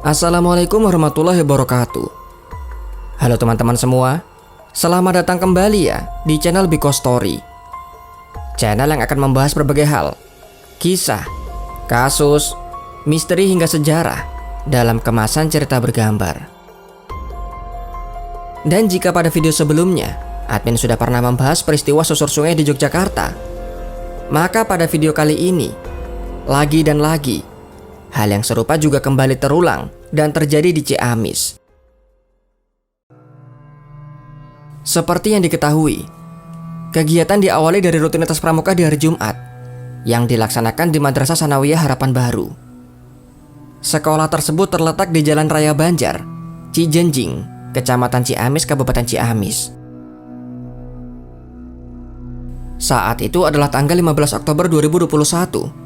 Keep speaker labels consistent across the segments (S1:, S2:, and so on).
S1: Assalamualaikum warahmatullahi wabarakatuh. Halo teman-teman semua, selamat datang kembali ya di channel Biko Story. Channel yang akan membahas berbagai hal, kisah, kasus, misteri hingga sejarah dalam kemasan cerita bergambar. Dan jika pada video sebelumnya admin sudah pernah membahas peristiwa susur sungai di Yogyakarta, maka pada video kali ini lagi dan lagi hal yang serupa juga kembali terulang dan terjadi di Ciamis. Seperti yang diketahui, kegiatan diawali dari rutinitas pramuka di hari Jumat yang dilaksanakan di Madrasah Sanawiyah Harapan Baru. Sekolah tersebut terletak di Jalan Raya Banjar, Cijenjing, Kecamatan Ciamis, Kabupaten Ciamis. Saat itu adalah tanggal 15 Oktober 2021.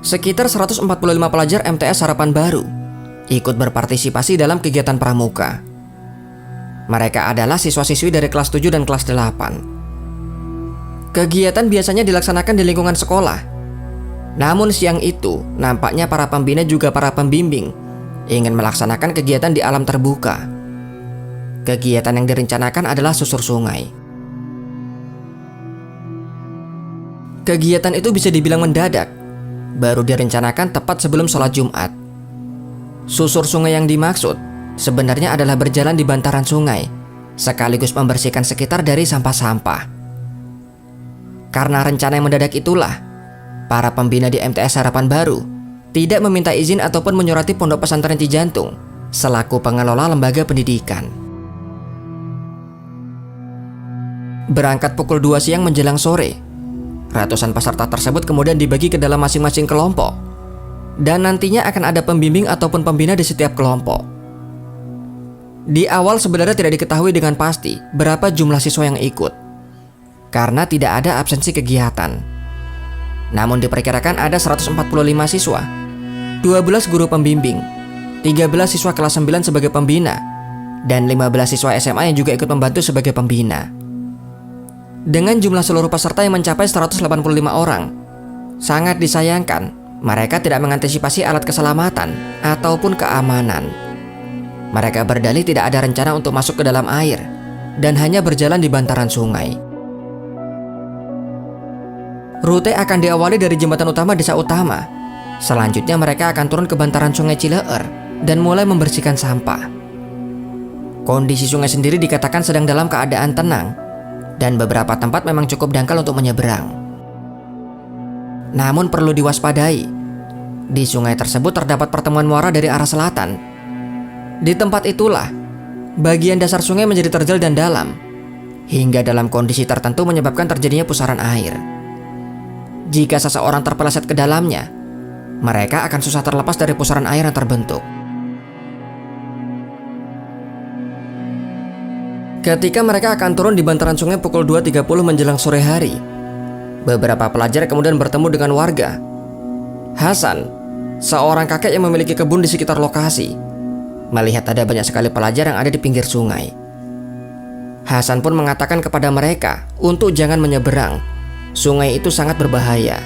S1: Sekitar 145 pelajar MTS Harapan Baru ikut berpartisipasi dalam kegiatan pramuka. Mereka adalah siswa-siswi dari kelas 7 dan kelas 8. Kegiatan biasanya dilaksanakan di lingkungan sekolah. Namun siang itu, nampaknya para pembina juga para pembimbing ingin melaksanakan kegiatan di alam terbuka. Kegiatan yang direncanakan adalah susur sungai. Kegiatan itu bisa dibilang mendadak, baru direncanakan tepat sebelum sholat Jumat. Susur sungai yang dimaksud sebenarnya adalah berjalan di bantaran sungai, sekaligus membersihkan sekitar dari sampah-sampah. Karena rencana yang mendadak itulah, para pembina di MTS Harapan Baru tidak meminta izin ataupun menyurati Pondok Pesantren Cijantung selaku pengelola lembaga pendidikan. Berangkat pukul 2 siang menjelang sore, ratusan peserta tersebut kemudian dibagi ke dalam masing-masing kelompok, dan nantinya akan ada pembimbing ataupun pembina di setiap kelompok. Di awal sebenarnya tidak diketahui dengan pasti berapa jumlah siswa yang ikut, karena tidak ada absensi kegiatan. Namun diperkirakan ada 145 siswa, 12 guru pembimbing, 13 siswa kelas 9 sebagai pembina, dan 15 siswa SMA yang juga ikut membantu sebagai pembina. Dengan jumlah seluruh peserta yang mencapai 185 orang, sangat disayangkan mereka tidak mengantisipasi alat keselamatan ataupun keamanan. Mereka berdalih tidak ada rencana untuk masuk ke dalam air dan hanya berjalan di bantaran sungai. Rute akan diawali dari jembatan utama Desa Utama. Selanjutnya mereka akan turun ke bantaran sungai Cileer dan mulai membersihkan sampah. Kondisi sungai sendiri dikatakan sedang dalam keadaan tenang, dan beberapa tempat memang cukup dangkal untuk menyeberang. Namun perlu diwaspadai, di sungai tersebut terdapat pertemuan muara dari arah selatan. Di tempat itulah, bagian dasar sungai menjadi terjal dan dalam, hingga dalam kondisi tertentu menyebabkan terjadinya pusaran air. Jika seseorang terpeleset ke dalamnya, mereka akan susah terlepas dari pusaran air yang terbentuk. Ketika mereka akan turun di bantaran sungai pukul 2.30 menjelang sore hari, beberapa pelajar kemudian bertemu dengan warga. Hasan, seorang kakek yang memiliki kebun di sekitar lokasi, melihat ada banyak sekali pelajar yang ada di pinggir sungai. Hasan pun mengatakan kepada mereka untuk jangan menyeberang. Sungai itu sangat berbahaya.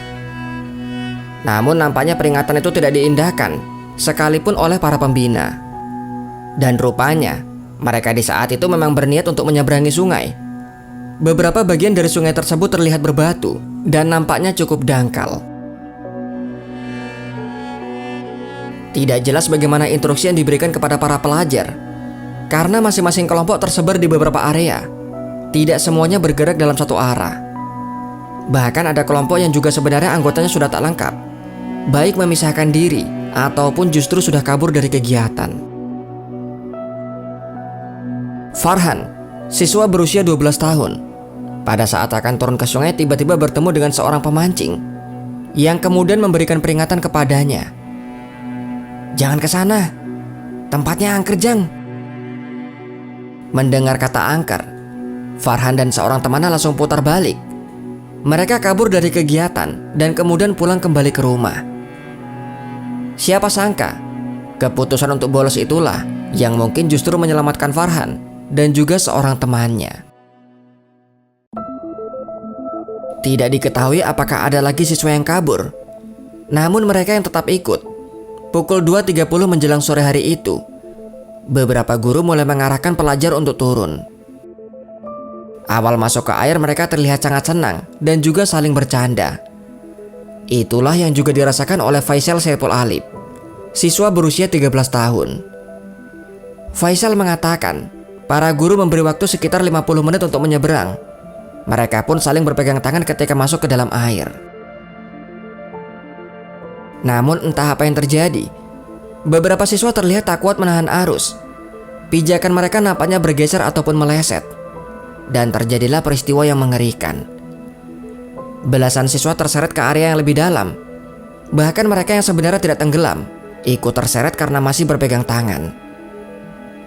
S1: Namun nampaknya peringatan itu tidak diindahkan, sekalipun oleh para pembina. Dan rupanya mereka di saat itu memang berniat untuk menyeberangi sungai. Beberapa bagian dari sungai tersebut terlihat berbatu dan nampaknya cukup dangkal. Tidak jelas bagaimana instruksi yang diberikan kepada para pelajar, karena masing-masing kelompok tersebar di beberapa area. Tidak semuanya bergerak dalam satu arah. Bahkan ada kelompok yang juga sebenarnya anggotanya sudah tak lengkap, baik memisahkan diri ataupun justru sudah kabur dari kegiatan. Farhan, siswa berusia 12 tahun, pada saat akan turun ke sungai tiba-tiba bertemu dengan seorang pemancing yang kemudian memberikan peringatan kepadanya. "Jangan ke sana, tempatnya angker, Jang." Mendengar kata angker, Farhan dan seorang temannya langsung putar balik. Mereka kabur dari kegiatan dan kemudian pulang kembali ke rumah. Siapa sangka, keputusan untuk bolos itulah yang mungkin justru menyelamatkan Farhan dan juga seorang temannya. Tidak diketahui apakah ada lagi siswa yang kabur, namun mereka yang tetap ikut Pukul 2.30 menjelang sore hari itu, beberapa guru mulai mengarahkan pelajar untuk turun. Awal masuk ke air mereka terlihat sangat senang dan juga saling bercanda. Itulah yang juga dirasakan oleh Faisal Saiful Alip, siswa berusia 13 tahun. Faisal mengatakan, para guru memberi waktu sekitar 50 menit untuk menyeberang. Mereka pun saling berpegang tangan ketika masuk ke dalam air. Namun entah apa yang terjadi, beberapa siswa terlihat tak kuat menahan arus. Pijakan mereka nampaknya bergeser ataupun meleset. Dan terjadilah peristiwa yang mengerikan. Belasan siswa terseret ke area yang lebih dalam. Bahkan mereka yang sebenarnya tidak tenggelam ikut terseret karena masih berpegang tangan.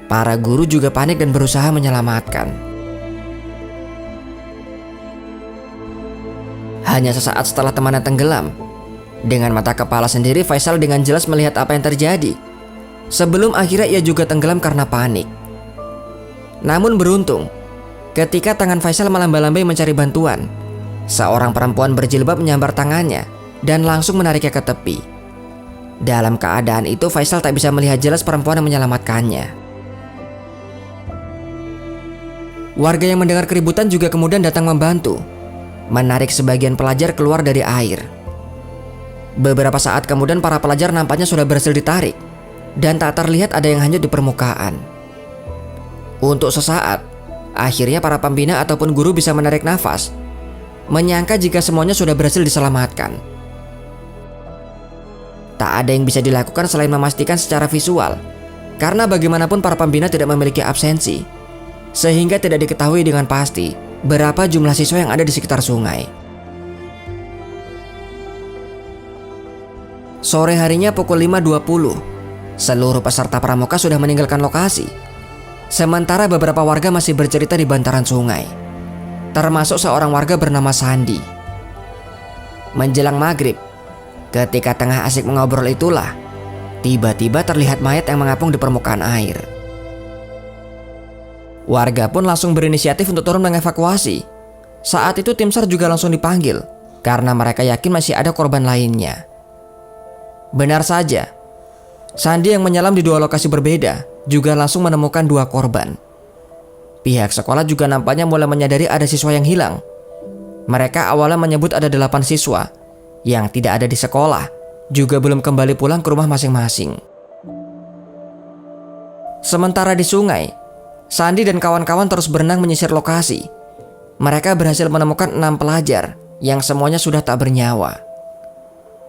S1: Para guru juga panik dan berusaha menyelamatkan. Hanya sesaat setelah temannya tenggelam, dengan mata kepala sendiri Faisal dengan jelas melihat apa yang terjadi. Sebelum akhirnya ia juga tenggelam karena panik. Namun beruntung, ketika tangan Faisal melambai-lambai mencari bantuan, seorang perempuan berjilbab menyambar tangannya dan langsung menariknya ke tepi. Dalam keadaan itu Faisal tak bisa melihat jelas perempuan yang menyelamatkannya. Warga yang mendengar keributan juga kemudian datang membantu, menarik sebagian pelajar keluar dari air. Beberapa saat kemudian para pelajar nampaknya sudah berhasil ditarik dan tak terlihat ada yang hanyut di permukaan. Untuk sesaat, akhirnya para pembina ataupun guru bisa menarik nafas, menyangka jika semuanya sudah berhasil diselamatkan. Tak ada yang bisa dilakukan selain memastikan secara visual, karena bagaimanapun para pembina tidak memiliki absensi, sehingga tidak diketahui dengan pasti berapa jumlah siswa yang ada di sekitar sungai. Sore harinya pukul 5.20, seluruh peserta pramuka sudah meninggalkan lokasi. Sementara beberapa warga masih bercerita di bantaran sungai, termasuk seorang warga bernama Sandi. Menjelang maghrib, ketika tengah asik mengobrol itulah, tiba-tiba terlihat mayat yang mengapung di permukaan air. Warga pun langsung berinisiatif untuk turun mengevakuasi. Saat itu tim SAR juga langsung dipanggil, karena mereka yakin masih ada korban lainnya. Benar saja, Sandi yang menyelam di dua lokasi berbeda juga langsung menemukan dua korban. Pihak sekolah juga nampaknya mulai menyadari ada siswa yang hilang. Mereka awalnya menyebut ada 8 siswa yang tidak ada di sekolah, juga belum kembali pulang ke rumah masing-masing. Sementara di sungai, Sandi dan kawan-kawan terus berenang menyisir lokasi. Mereka berhasil menemukan 6 pelajar yang semuanya sudah tak bernyawa.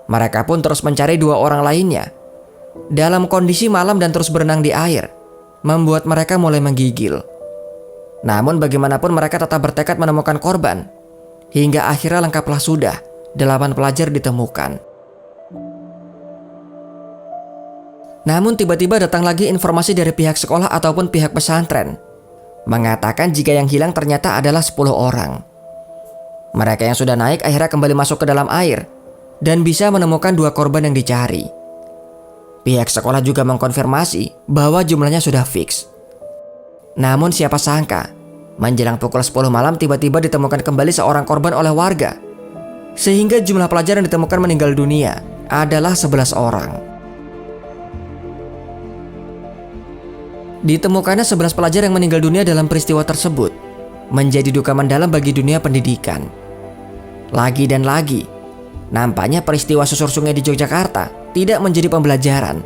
S1: Mereka pun terus mencari 2 orang lainnya. Dalam kondisi malam dan terus berenang di air, membuat mereka mulai menggigil. Namun bagaimanapun mereka tetap bertekad menemukan korban. Hingga akhirnya lengkaplah sudah 8 pelajar ditemukan. Namun tiba-tiba datang lagi informasi dari pihak sekolah ataupun pihak pesantren, mengatakan jika yang hilang ternyata adalah 10 orang. Mereka yang sudah naik akhirnya kembali masuk ke dalam air dan bisa menemukan 2 korban yang dicari. Pihak sekolah juga mengkonfirmasi bahwa jumlahnya sudah fix. Namun siapa sangka, menjelang pukul 10 malam tiba-tiba ditemukan kembali seorang korban oleh warga, sehingga jumlah pelajar yang ditemukan meninggal dunia adalah 11 orang. Ditemukannya 11 pelajar yang meninggal dunia dalam peristiwa tersebut menjadi duka mendalam bagi dunia pendidikan. Lagi dan lagi, nampaknya peristiwa susur sungai di Yogyakarta tidak menjadi pembelajaran.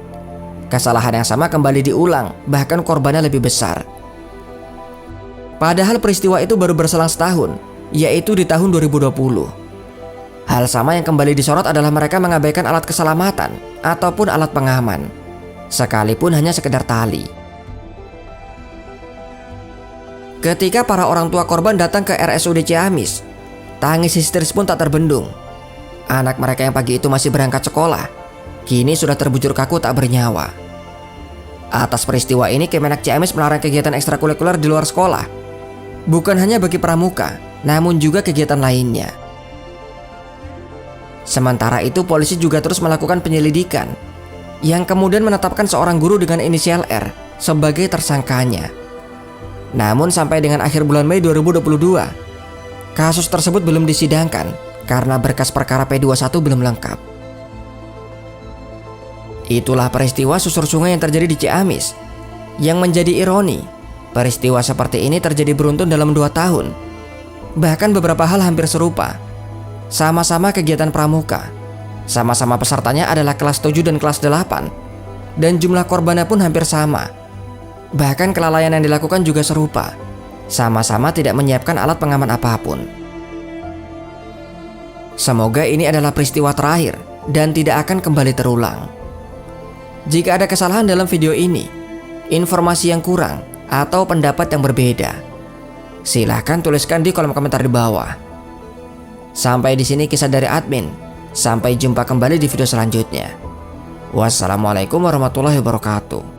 S1: Kesalahan yang sama kembali diulang, bahkan korbannya lebih besar. Padahal peristiwa itu baru berselang setahun, yaitu di tahun 2020. Hal sama yang kembali disorot adalah mereka mengabaikan alat keselamatan ataupun alat pengaman, sekalipun hanya sekedar tali. Ketika para orang tua korban datang ke RSUD Ciamis, tangis histeris pun tak terbendung. Anak mereka yang pagi itu masih berangkat sekolah, kini sudah terbujur kaku tak bernyawa. Atas peristiwa ini, Kemenak Ciamis melarang kegiatan ekstrakurikuler di luar sekolah. Bukan hanya bagi pramuka, namun juga kegiatan lainnya. Sementara itu, polisi juga terus melakukan penyelidikan, yang kemudian menetapkan seorang guru dengan inisial R sebagai tersangkanya. Namun sampai dengan akhir bulan Mei 2022, kasus tersebut belum disidangkan karena berkas perkara P21 belum lengkap. Itulah peristiwa susur sungai yang terjadi di Ciamis. Yang menjadi ironi, peristiwa seperti ini terjadi beruntun dalam 2 tahun. Bahkan beberapa hal hampir serupa. Sama-sama kegiatan pramuka. Sama-sama pesertanya adalah kelas 7 dan kelas 8. Dan jumlah korbannya pun hampir sama. Bahkan kelalaian yang dilakukan juga serupa. Sama-sama tidak menyiapkan alat pengaman apapun. Semoga ini adalah peristiwa terakhir dan tidak akan kembali terulang. Jika ada kesalahan dalam video ini, informasi yang kurang, atau pendapat yang berbeda, silahkan tuliskan di kolom komentar di bawah. Sampai di sini kisah dari admin. Sampai jumpa kembali di video selanjutnya. Wassalamualaikum warahmatullahi wabarakatuh.